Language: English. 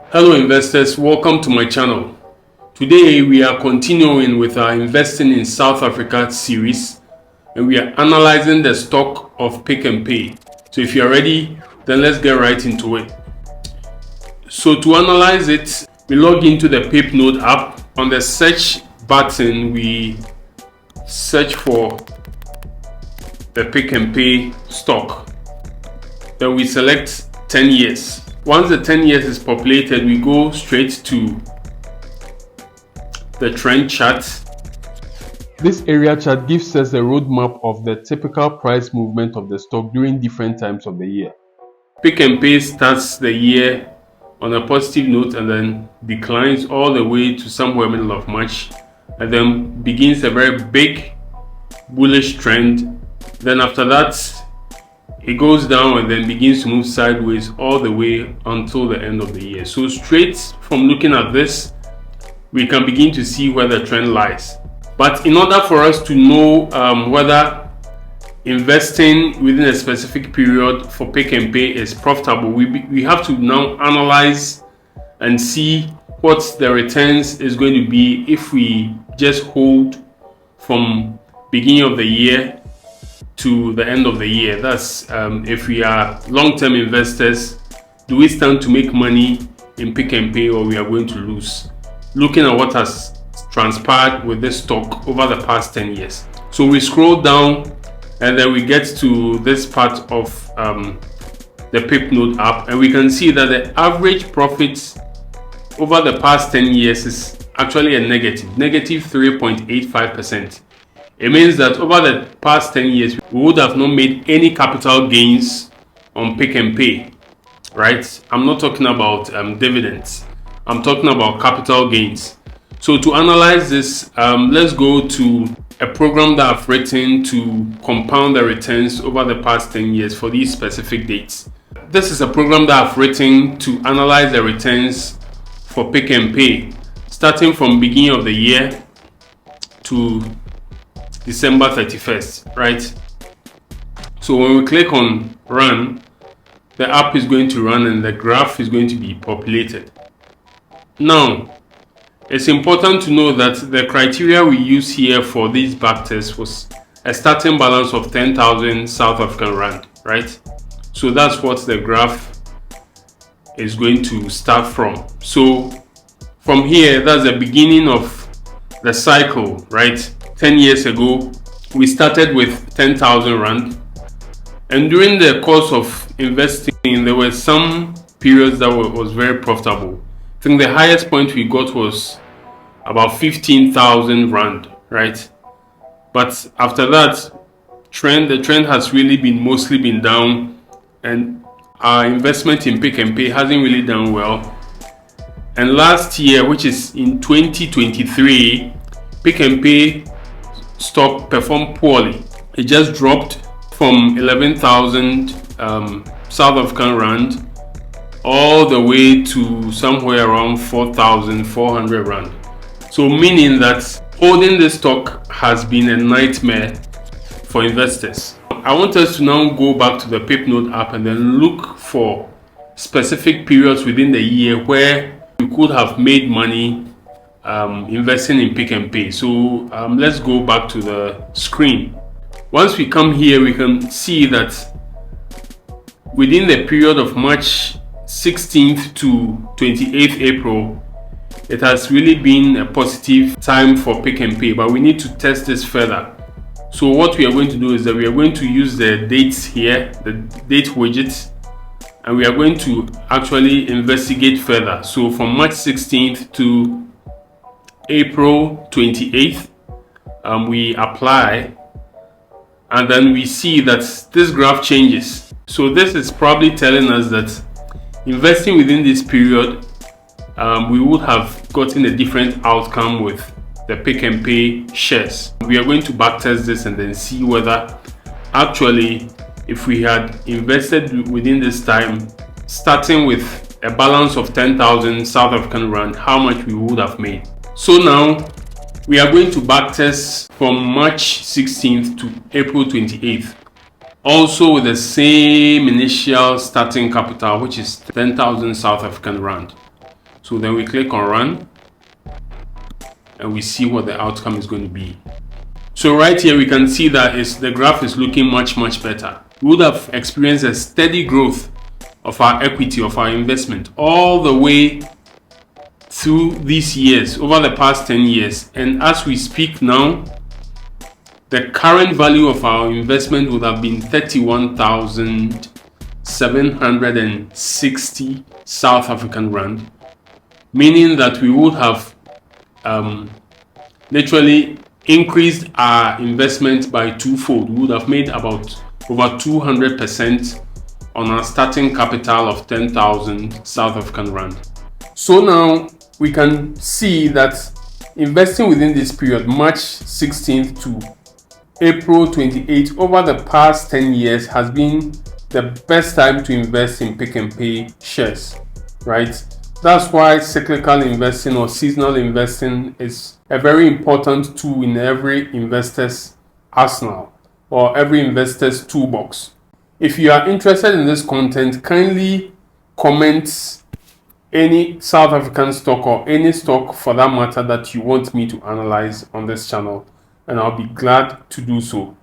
Hello investors, welcome to my channel. Today we are continuing with our investing in South Africa series and we are analyzing the stock of Pick n Pay. So if you are ready, then let's get right into it. So to analyze it, we log into the PipNode app. On the search button, we search for the Pick n Pay stock. Then we select 10 years. Once the 10 years is populated, we go straight to the trend chart. This area chart gives us a roadmap of the typical price movement of the stock during different times of the year. Pick n Pay starts the year on a positive note and then declines all the way to somewhere middle of March and then begins a very big bullish trend. Then after that, it goes down and then begins to move sideways all the way until the end of the year. So straight from looking at this, we can begin to see where the trend lies. But in order for us to know whether investing within a specific period for Pick n Pay is profitable, we have to now analyze and see what the returns is going to be if we just hold from beginning of the year to the end of the year. That's if we are long-term investors, do we stand to make money in Pick n Pay or we are going to lose? Looking at what has transpired with this stock over the past 10 years. So we scroll down and then we get to this part of the PipNode app and we can see that the average profit over the past 10 years is actually a negative 3.85%. It means that over the past 10 years, we would have not made any capital gains on Pick n Pay, right? I'm not talking about dividends. I'm talking about capital gains. So to analyze this, let's go to a program that I've written to compound the returns over the past 10 years for these specific dates. This is a program that I've written to analyze the returns for Pick n Pay, starting from beginning of the year to December 31st, right? So when we click on run, the app is going to run and the graph is going to be populated. Now, it's important to know that the criteria we use here for these backtests was a starting balance of 10,000 South African Rand, right? So that's what the graph is going to start from. So from here, that's the beginning of the cycle, right? 10 years ago, we started with 10,000 Rand. And during the course of investing, there were some periods that was very profitable. I think the highest point we got was about 15,000 Rand, right? But after that, the trend has really mostly been down and our investment in Pick n Pay hasn't really done well. And last year, which is in 2023, Pick n Pay stock performed poorly. It just dropped from 11,000 South African Rand all the way to somewhere around 4,400 Rand. So meaning that holding this stock has been a nightmare for investors. I want us to now go back to the PipNode app and then look for specific periods within the year where we could have made money investing in Pick n Pay. So let's go back to the screen. Once we come here, we can see that within the period of March 16th to 28th April, it has really been a positive time for Pick n Pay, but we need to test this further. So what we are going to do is that we are going to use the dates here, the date widget, and we are going to actually investigate further. So from March 16th to April 28th, we apply and then we see that this graph changes. So this is probably telling us that investing within this period, we would have gotten a different outcome with the Pick n Pay shares. We are going to backtest this and then see whether actually if we had invested within this time, starting with a balance of 10,000 South African Rand, how much we would have made. So now we are going to backtest from March 16th to April 28th. Also with the same initial starting capital, which is 10,000 South African Rand. So then we click on run and we see what the outcome is going to be. So right here we can see that the graph is looking much better. We would have experienced a steady growth of our equity, of our investment, all the way through these years, over the past 10 years. And as we speak now, the current value of our investment would have been 31,760 South African Rand, meaning that we would have literally increased our investment by twofold. We would have made about over 200% on our starting capital of 10,000 South African Rand. So now we can see that investing within this period, March 16th to April 28th, over the past 10 years has been the best time to invest in Pick n Pay shares, right? That's why cyclical investing or seasonal investing is a very important tool in every investor's arsenal or every investor's toolbox. If you are interested in this content, kindly comment any South African stock or any stock for that matter that you want me to analyze on this channel, and I'll be glad to do so.